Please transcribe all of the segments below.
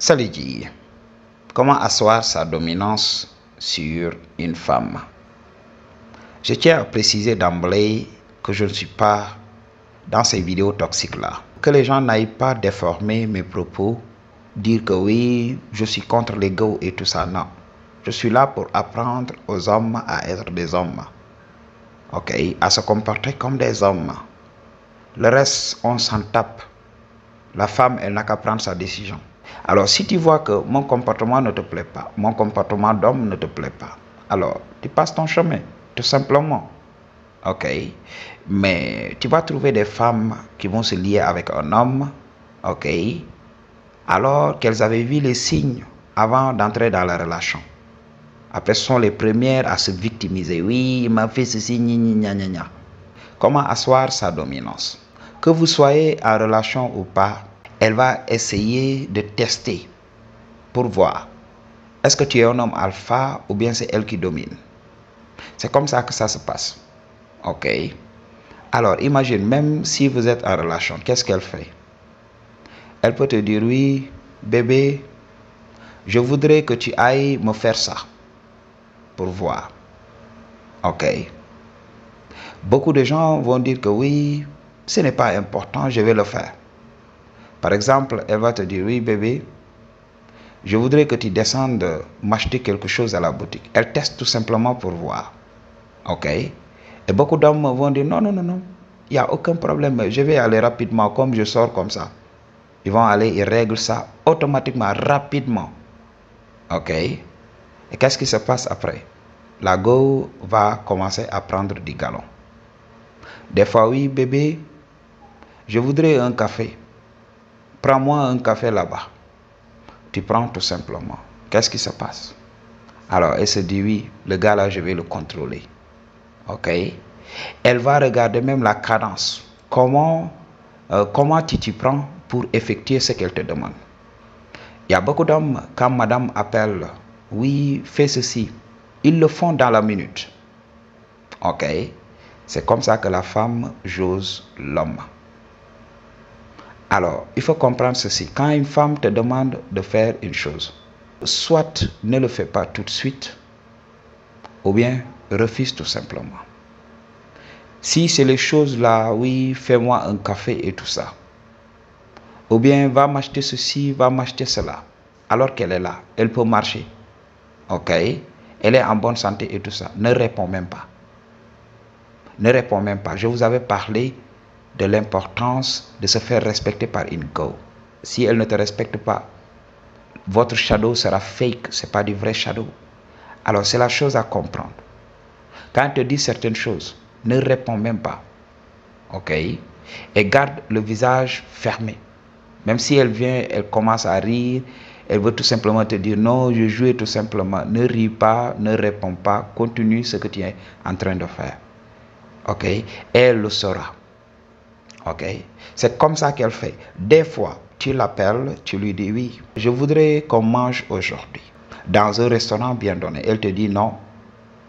Salut. Comment asseoir sa dominance sur une femme? Je tiens à préciser d'emblée que je ne suis pas dans ces vidéos toxiques-là. Que les gens n'aillent pas déformer mes propos, dire que oui, je suis contre l'ego et tout ça. Non. Je suis là pour apprendre aux hommes à être des hommes. Ok? À se comporter comme des hommes. Le reste, on s'en tape. La femme, elle n'a qu'à prendre sa décision. Alors, si tu vois que mon comportement ne te plaît pas, mon comportement d'homme ne te plaît pas, alors tu passes ton chemin, tout simplement. Ok? Mais tu vas trouver des femmes qui vont se lier avec un homme, ok? Alors qu'elles avaient vu les signes avant d'entrer dans la relation. Après, ce sont les premières à se victimiser. Oui, il m'a fait ceci, gna gna gna. Comment asseoir sa dominance? Que vous soyez en relation ou pas, elle va essayer de tester pour voir est-ce que tu es un homme alpha ou bien c'est elle qui domine. C'est comme ça que ça se passe. Ok? Alors, imagine, même si vous êtes en relation, qu'est-ce qu'elle fait? Elle peut te dire, oui, bébé, je voudrais que tu ailles me faire ça pour voir. Ok? Beaucoup de gens vont dire que oui, ce n'est pas important, je vais le faire. Par exemple, elle va te dire, oui, bébé, je voudrais que tu descendes m'acheter quelque chose à la boutique. Elle teste tout simplement pour voir. Ok? Et beaucoup d'hommes vont dire, non, non, non, non, il n'y a aucun problème, je vais aller rapidement, comme je sors comme ça. Ils vont aller, ils règlent ça automatiquement, rapidement. Ok? Et qu'est-ce qui se passe après? La go va commencer à prendre du galon. Des fois, oui, bébé, je voudrais un café. Prends-moi un café là-bas. Tu prends tout simplement. Qu'est-ce qui se passe? Alors, elle se dit, oui, le gars là, je vais le contrôler. Ok? Elle va regarder même la cadence. Comment tu t'y prends pour effectuer ce qu'elle te demande. Il y a beaucoup d'hommes, quand madame appelle, oui, fais ceci, ils le font dans la minute. Ok? C'est comme ça que la femme jose l'homme. Alors, il faut comprendre ceci. Quand une femme te demande de faire une chose, soit ne le fais pas tout de suite, ou bien refuse tout simplement. Si c'est les choses là, oui, fais-moi un café et tout ça. Ou bien va m'acheter ceci, va m'acheter cela. Alors qu'elle est là, elle peut marcher. Ok? Elle est en bonne santé et tout ça. Ne réponds même pas. Ne réponds même pas. Je vous avais parlé de l'importance de se faire respecter par une go. Si elle ne te respecte pas, votre shadow sera fake, ce n'est pas du vrai shadow. Alors c'est la chose à comprendre. Quand elle te dit certaines choses, ne réponds même pas. Ok? Et garde le visage fermé. Même si elle vient, elle commence à rire, elle veut tout simplement te dire non, je joue tout simplement. Ne ris pas, ne réponds pas, continue ce que tu es en train de faire. Ok? Et elle le saura. Ok? C'est comme ça qu'elle fait. Des fois, tu l'appelles, tu lui dis oui, je voudrais qu'on mange aujourd'hui dans un restaurant bien donné. Elle te dit non,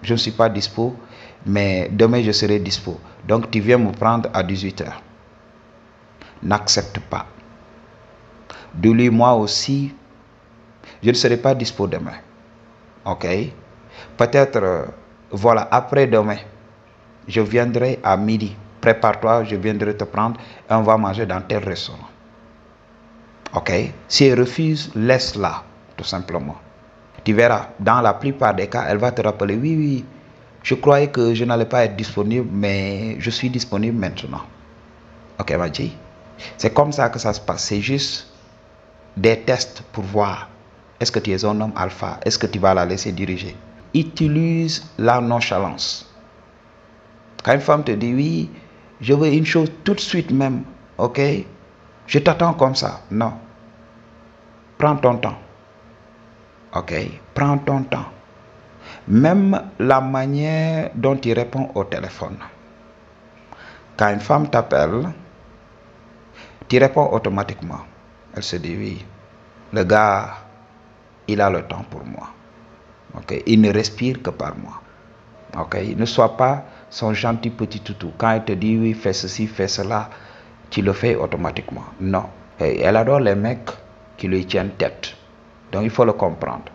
je ne suis pas dispo, mais demain je serai dispo. Donc tu viens me prendre à 18h. N'accepte pas. Dis-lui moi aussi, je ne serai pas dispo demain. Ok? Peut-être, voilà, après-demain, je viendrai à midi. Prépare-toi, je viendrai te prendre et on va manger dans tel restaurant. Ok? Si elle refuse, laisse-la, tout simplement. Tu verras, dans la plupart des cas, elle va te rappeler, oui, oui, je croyais que je n'allais pas être disponible, mais je suis disponible maintenant. Ok, Madji? C'est comme ça que ça se passe. C'est juste des tests pour voir. Est-ce que tu es un homme alpha? Est-ce que tu vas la laisser diriger? Utilise la nonchalance. Quand une femme te dit oui, je veux une chose tout de suite même, ok? Je t'attends comme ça. Non. Prends ton temps. Ok? Prends ton temps. Même la manière dont tu réponds au téléphone. Quand une femme t'appelle, tu réponds automatiquement. Elle se dit oui. Le gars, il a le temps pour moi. Ok? Il ne respire que par moi. Ok? Ne sois pas son gentil petit toutou. Quand elle te dit oui, fais ceci, fais cela, tu le fais automatiquement. Non. Et elle adore les mecs qui lui tiennent tête. Donc il faut le comprendre.